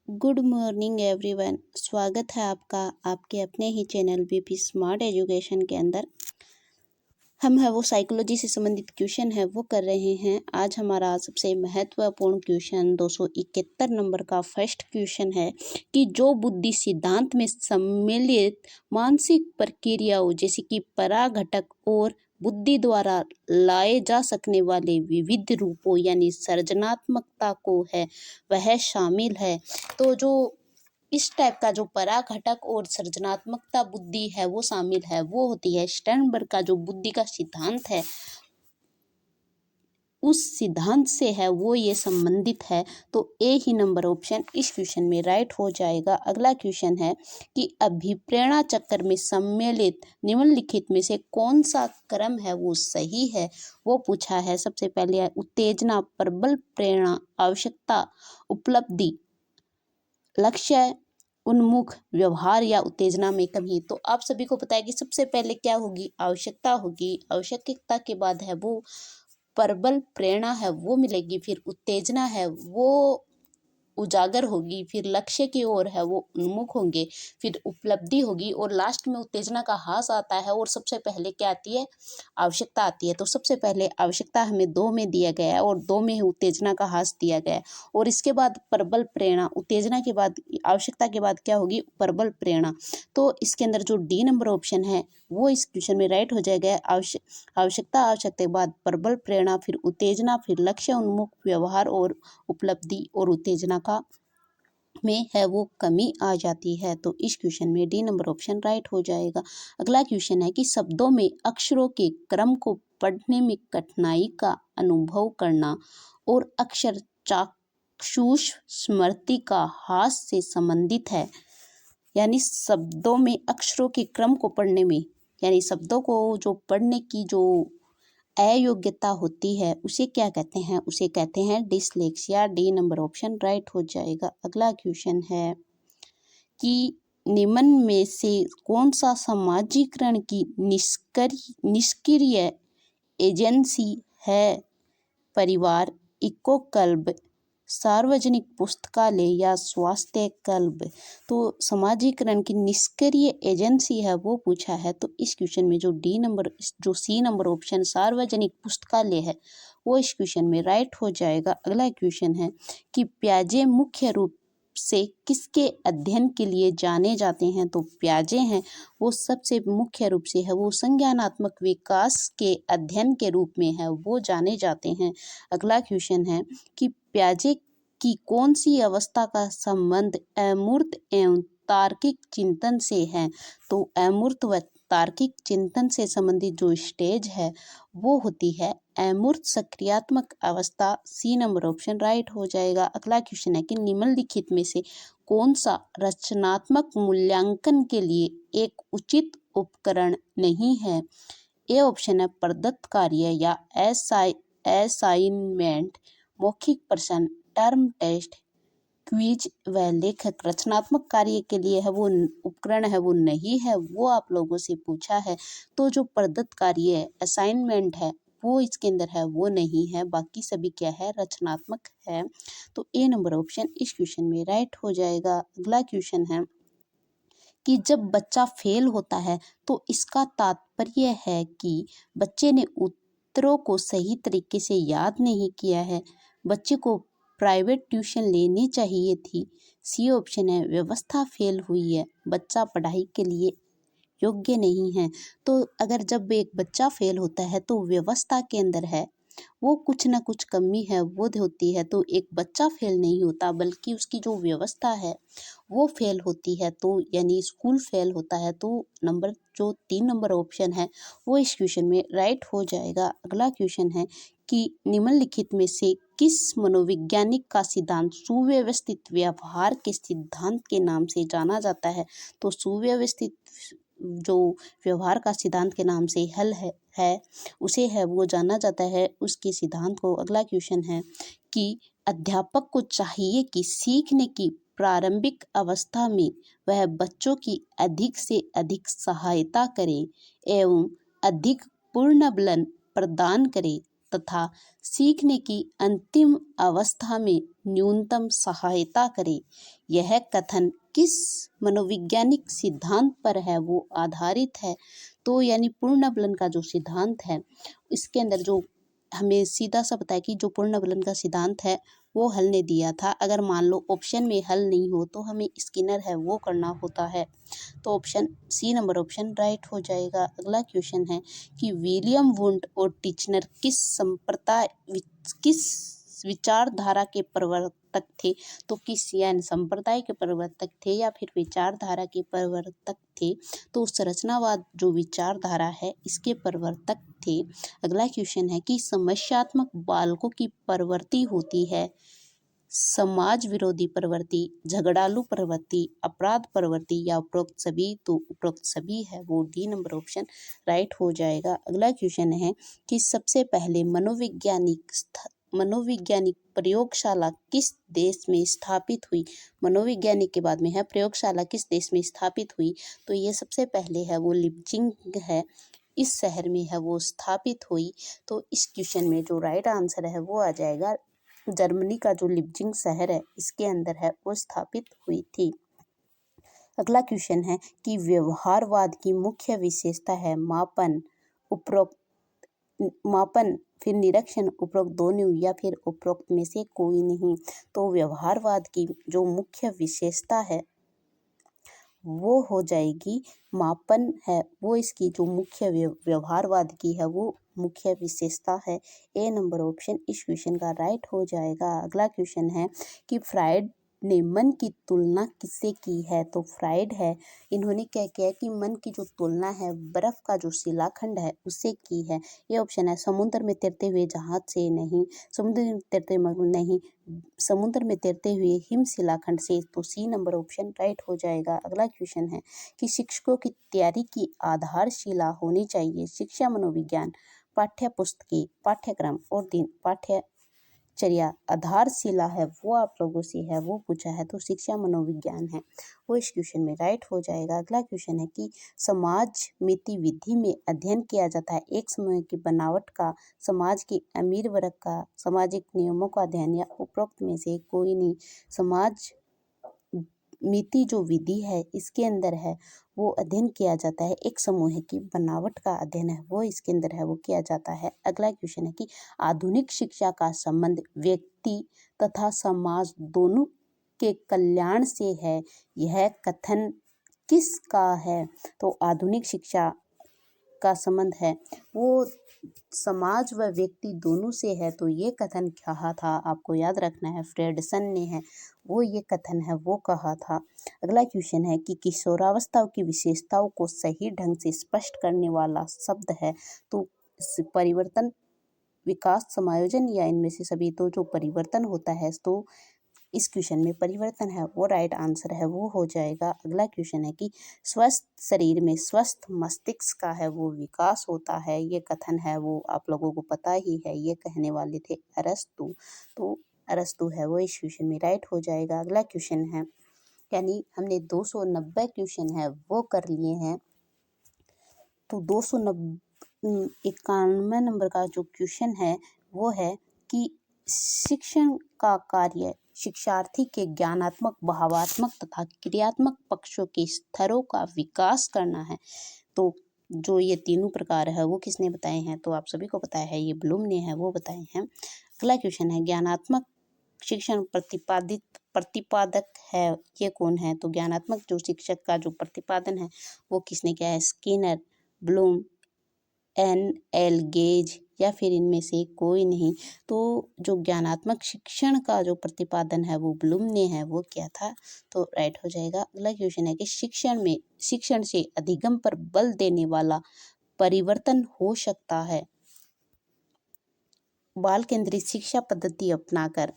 Good morning everyone. स्वागत है आपका आपके अपने ही चैनल बीपी स्मार्ट एजुकेशन के अंदर। हम है वो साइकोलॉजी से संबंधित क्वेश्चन है वो कर रहे हैं। आज हमारा सबसे महत्वपूर्ण क्वेश्चन 271 नंबर का फर्स्ट क्वेश्चन है कि जो बुद्धि सिद्धांत में सम्मिलित मानसिक प्रक्रियाओं जैसे कि पराघटक और बुद्धि द्वारा लाए जा सकने वाले विविध रूपों यानी सृजनात्मकता को है वह शामिल है। तो जो इस टाइप का जो पराघटक और सृजनात्मकता बुद्धि है वो शामिल है, वो होती है स्टर्नबर्ग का जो बुद्धि का सिद्धांत है उस सिद्धांत से है वो ये संबंधित है। तो ए ही नंबर ऑप्शन इस क्वेश्चन में राइट हो जाएगा। अगला क्वेश्चन है कि अभिप्रेरणा चक्र में सम्मिलित निम्नलिखित में से कौन सा क्रम है वो सही है, वो पूछा है। सबसे पहले उत्तेजना, प्रबल प्रेरणा, आवश्यकता, उपलब्धि, लक्ष्य उन्मुख, व्यवहार या उत्तेजना में कमी। तो आप सभी को पता है कि सबसे पहले क्या होगी, आवश्यकता होगी। आवश्यकता के बाद है वो प्रबल प्रेरणा है वो मिलेगी, फिर उत्तेजना है वो उजागर होगी, फिर लक्ष्य की ओर है वो उन्मुख होंगे, फिर उपलब्धि होगी और लास्ट में उत्तेजना का ह्रास आता है और सबसे पहले क्या आती है, आवश्यकता आती है। तो सबसे पहले आवश्यकता हमें 2 में दिया गया है और 2 में उत्तेजना का ह्रास दिया गया है और इसके बाद प्रबल प्रेरणा, उत्तेजना के बाद आवश्यकता के बाद क्या होगी, प्रबल प्रेरणा। तो इसके अंदर जो डी नंबर ऑप्शन है वो इस क्वेश्चन में राइट हो जाएगा। आवश्यकता के बाद प्रबल प्रेरणा, फिर उत्तेजना, फिर लक्ष्य उन्मुख, व्यवहार और उपलब्धि और उत्तेजना का में है वो कमी आ जाती है। तो इस क्वेश्चन में डी नंबर ऑप्शन राइट हो जाएगा। अगला क्वेश्चन है कि शब्दों में अक्षरों के क्रम को पढ़ने में कठिनाई का अनुभव करना और अक्षर चाक्षुष स्मृति का ह्रास से संबंधित है। यानी शब्दों में अक्षरों के क्रम को पढ़ने में, यानी शब्दों को जो पढ़ने की जो अयोग्यता होती है उसे क्या कहते हैं, उसे कहते हैं dyslexia. D number option right हो जाएगा। अगला क्वेश्चन है कि निम्न में से कौन सा समाजीकरण की निष्क्रिय एजेंसी है, परिवार, इको क्लब, सार्वजनिक पुस्तकालय या स्वास्थ्य क्लब। तो समाजीकरण की निष्क्रिय एजेंसी है वो पूछा है। तो इस क्वेश्चन में जो सी नंबर ऑप्शन सार्वजनिक पुस्तकालय है वो इस क्वेश्चन में राइट हो जाएगा। अगला क्वेश्चन है कि प्याजे मुख्य रूप से किसके अध्ययन के लिए जाने जाते हैं। तो प्याजे हैं वो सबसे मुख्य रूप से है वो संज्ञानात्मक विकास के अध्ययन के रूप में है वो जाने जाते हैं। अगला क्वेश्चन है कि प्याजे की कौन सी अवस्था का संबंध अमूर्त एवं तार्किक चिंतन से है। तो अमूर्त व तार्किक चिंतन से संबंधित जो स्टेज है वो होती है अमूर्त सक्रियात्मक अवस्था। सी नंबर ऑप्शन राइट हो जाएगा। अगला क्वेश्चन है कि निम्नलिखित में से कौन सा रचनात्मक मूल्यांकन के लिए एक उचित उपकरण नहीं है। ए ऑप्शन है प्रदत्त कार्य या असाइनमेंट, मौखिक प्रश्न, टर्म टेस्ट, क्विज व लेखक। रचनात्मक कार्य के लिए है वो उपकरण है वो नहीं है, वो आप लोगों से पूछा है। तो जो प्रदत्त कार्य है असाइनमेंट है वो इसके अंदर है वो नहीं है, बाकी सभी क्या है, रचनात्मक है। तो ए नंबर ऑप्शन इस क्वेश्चन में राइट हो जाएगा। अगला क्वेश्चन है कि जब बच्चा फेल होता है तो इसका तात्पर्य है कि बच्चे ने उत्तरों को सही तरीके से याद नहीं किया है, बच्चे को प्राइवेट ट्यूशन लेनी चाहिए थी। सी ऑप्शन है व्यवस्था फेल हुई है, बच्चा पढ़ाई के लिए योग्य नहीं है। तो अगर जब एक बच्चा फेल होता है तो व्यवस्था के अंदर है वो कुछ ना कुछ कमी है वो होती है। तो एक बच्चा फेल नहीं होता बल्कि उसकी जो व्यवस्था है वो फेल होती है, तो यानी स्कूल फेल होता है। तो नंबर जो 3 नंबर ऑप्शन है वो इस क्वेश्चन में राइट हो जाएगा। अगला क्वेश्चन है कि निम्नलिखित में से किस मनोवैज्ञानिक का सिद्धांत सुव्यवस्थित व्यवहार के सिद्धांत के नाम से जाना जाता है। तो सुव्यवस्थित जो व्यवहार का सिद्धांत के नाम से है उसे है वो जाना जाता है, उसके सिद्धांत को। अगला क्वेश्चन है कि अध्यापक को चाहिए कि सीखने की प्रारंभिक अवस्था में वह बच्चों की अधिक से अधिक सहायता करे एवं अधिक पूर्ण बल प्रदान करे तथा सीखने की अंतिम अवस्था में न्यूनतम सहायता करे। यह कथन किस मनोवैज्ञानिक सिद्धांत पर है वो आधारित है। तो यानी पूर्णबलन का जो सिद्धांत है, इसके अंदर जो हमें सीधा सा पता है कि जो पूर्णबलन का सिद्धांत है वो हल ने दिया था। अगर मान लो ऑप्शन में हल नहीं हो तो हमें स्किनर है वो करना होता है। तो option C number option right हो जाएगा। अगला क्वेश्चन है कि विलियम वुंड और टिचनर किस विचारधारा के प्रवर्तक थे। तो किस यानी संप्रदाय के प्रवर्तक थे या फिर विचारधारा के प्रवर्तक थे। तो संरचनावाद जो विचारधारा है इसके प्रवर्तक थे। अगला क्वेश्चन है कि समस्यात्मक बालकों की प्रवृत्ति होती है समाज विरोधी प्रवृत्ति, झगड़ालू प्रवृत्ति, अपराध प्रवृत्ति या उपरोक्त सभी। तो उपरोक्त सभी है वो डी नंबर ऑप्शन राइट हो जाएगा। अगला क्वेश्चन है कि सबसे पहले मनोवैज्ञानिक प्रयोगशाला किस देश में स्थापित हुई। मनोवैज्ञानिक के बाद में है प्रयोगशाला किस देश में स्थापित हुई। तो ये सबसे पहले है वो लिपजिंग है, इस शहर में है वो स्थापित हुई। तो इस क्वेश्चन में जो राइट आंसर है वो आ जाएगा जर्मनी का जो लिपजिंग शहर है इसके अंदर है वो स्थापित हुई थी। अगला क्वेश्चन है कि व्यवहारवाद की मुख्य विशेषता है मापन फिर निरीक्षण उपरोक्त दोनों या फिर उपरोक्त में से कोई नहीं। तो व्यवहारवाद की जो मुख्य विशेषता है वो हो जाएगी मापन है, वो इसकी जो मुख्य व्यवहारवाद की है वो मुख्य विशेषता है। ए नंबर ऑप्शन इस क्वेश्चन का राइट हो जाएगा। अगला क्वेश्चन है कि फ्रायड ने मन की तुलना किससे की है। तो फ्रायड है, इन्होंने क्या किया कि मन की जो तुलना है बर्फ का जो शिलाखंड है उससे की है। ये ऑप्शन है समुद्र में तैरते हुए जहाज से नहीं, समुद्र में तैरते नहीं, समुद्र में तैरते हुए हिम शिलाखंड से। तो सी नंबर ऑप्शन राइट हो जाएगा। अगला क्वेश्चन है कि शिक्षकों की तैयारी की आधारशिला होनी चाहिए शिक्षा मनोविज्ञान, पाठ्य पुस्तकें, पाठ्यक्रम और दिन पाठ्यचर्या। आधारशिला है वो आप लोगों से है वो पूछा है, तो शिक्षा मनोविज्ञान है वो इस क्वेश्चन में राइट हो जाएगा। अगला क्वेश्चन है कि समाज मिति विधि में अध्ययन किया जाता है एक समूह की बनावट का, समाज के अमीर वर्ग का, सामाजिक नियमों का अध्ययन या उपरोक्त में से कोई नहीं। समाज मिति जो विधि है इसके अंदर है वो अध्ययन किया जाता है एक समूह की बनावट का अध्ययन है वो इसके अंदर है वो किया जाता है। अगला क्वेश्चन है कि आधुनिक शिक्षा का संबंध व्यक्ति तथा समाज दोनों के कल्याण से है। यह कथन किसका है। तो आधुनिक शिक्षा का संबंध है वो समाज व व्यक्ति दोनों से है। तो ये कथन कहा था, आपको याद रखना है, फ्रेडसन ने है वो ये कथन है वो कहा था। अगला क्वेश्चन है कि किशोरावस्था की विशेषताओं को सही ढंग से स्पष्ट करने वाला शब्द है। तो परिवर्तन, विकास, समायोजन या इनमें से सभी। तो जो परिवर्तन होता है तो इस क्वेश्चन में परिवर्तन है वो राइट आंसर है वो हो जाएगा। अगला क्वेश्चन है कि स्वस्थ शरीर में स्वस्थ मस्तिष्क का है वो विकास होता है। ये कथन है वो आप लोगों को पता ही है, ये कहने वाले थे अरस्तु। तो अरस्तु है वो इस क्वेश्चन में राइट हो जाएगा। अगला क्वेश्चन है यानी हमने 290 क्वेश्चन है वो कर लिए हैं। तो 291 नंबर का जो क्वेश्चन है वो है कि शिक्षण का कार्य शिक्षार्थी के ज्ञानात्मक, भावात्मक तथा क्रियात्मक पक्षों के स्तरों का विकास करना है। तो जो ये तीनों प्रकार है वो किसने बताए हैं। तो आप सभी को पता है ये ब्लूम ने है वो बताए हैं। अगला क्वेश्चन है ज्ञानात्मक शिक्षण प्रतिपादक है ये कौन है। तो ज्ञानात्मक जो शिक्षक का जो प्रतिपादन है वो किसने किया है, स्किनर, ब्लूम, N.L. गेज या फिर इनमें से कोई नहीं। तो जो ज्ञानात्मक शिक्षण का जो प्रतिपादन है वो ब्लूम ने है वो किया था। तो राइट हो जाएगा। अगला क्वेश्चन है कि शिक्षण से अधिगम पर बल देने वाला परिवर्तन हो सकता है। बाल केंद्रित शिक्षा पद्धति अपनाकर,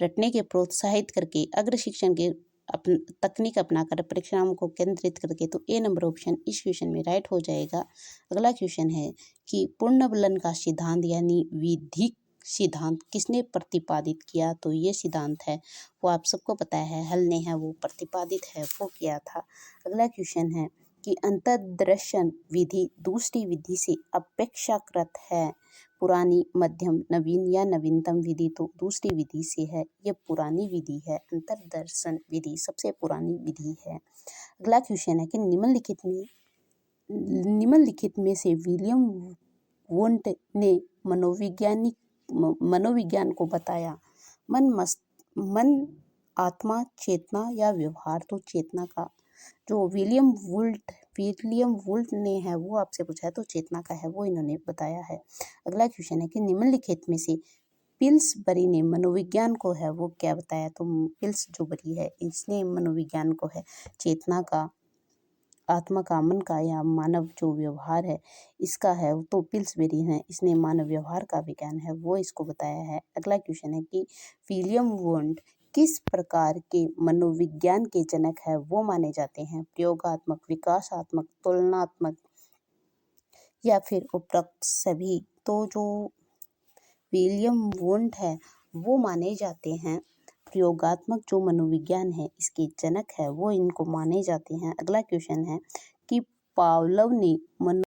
रटने के प्रोत्साहित करके, अग्र शिक्षण के तकनीक अपनाकर, परीक्षाओं को केंद्रित करके। तो ए नंबर ऑप्शन इस क्वेश्चन में राइट हो जाएगा। अगला क्वेश्चन है कि पूर्णबलन का सिद्धांत यानी विधिक सिद्धांत किसने प्रतिपादित किया। तो ये सिद्धांत है वो आप सबको पता है, हल ने है वो प्रतिपादित है वो किया था। अगला क्वेश्चन है कि अंतर्दर्शन विधि दूसरी विधि से अपेक्षाकृत है। पुरानी, मध्यम, नवीन या नवीनतम विधि तो दूसरी विधि से है। ये पुरानी विधि है। अंतर्दर्शन विधि सबसे पुरानी विधि है। अगला क्वेश्चन है कि निम्नलिखित में से विलियम वुंट ने मनोविज्ञान को बताया। मन, आत्मा, चेतना या व्यवहार। तो चेतना का जो विलियम वुल्ट ने है वो आपसे पूछा है, तो चेतना का है वो इन्होंने बताया है। अगला क्वेश्चन है कि निम्नलिखित में से पिल्सबरी ने मनोविज्ञान को है वो क्या बताया। तो पिल्सबरी है इसने मनोविज्ञान को है चेतना का, आत्मा का, मन का या मानव जो व्यवहार है इसका है। तो पिल्सबरी है इसने मानव व्यवहार का विज्ञान है वो इसको बताया है। अगला क्वेश्चन है कि विलियम वुंट किस प्रकार के मनोविज्ञान के जनक है वो माने जाते हैं। प्रयोगात्मक, विकासात्मक, तुलनात्मक या फिर उपरोक्त सभी। तो जो विलियम वुंट है वो माने जाते हैं प्रयोगात्मक जो मनोविज्ञान है इसके जनक है वो इनको माने जाते हैं। अगला क्वेश्चन है कि पावलोव ने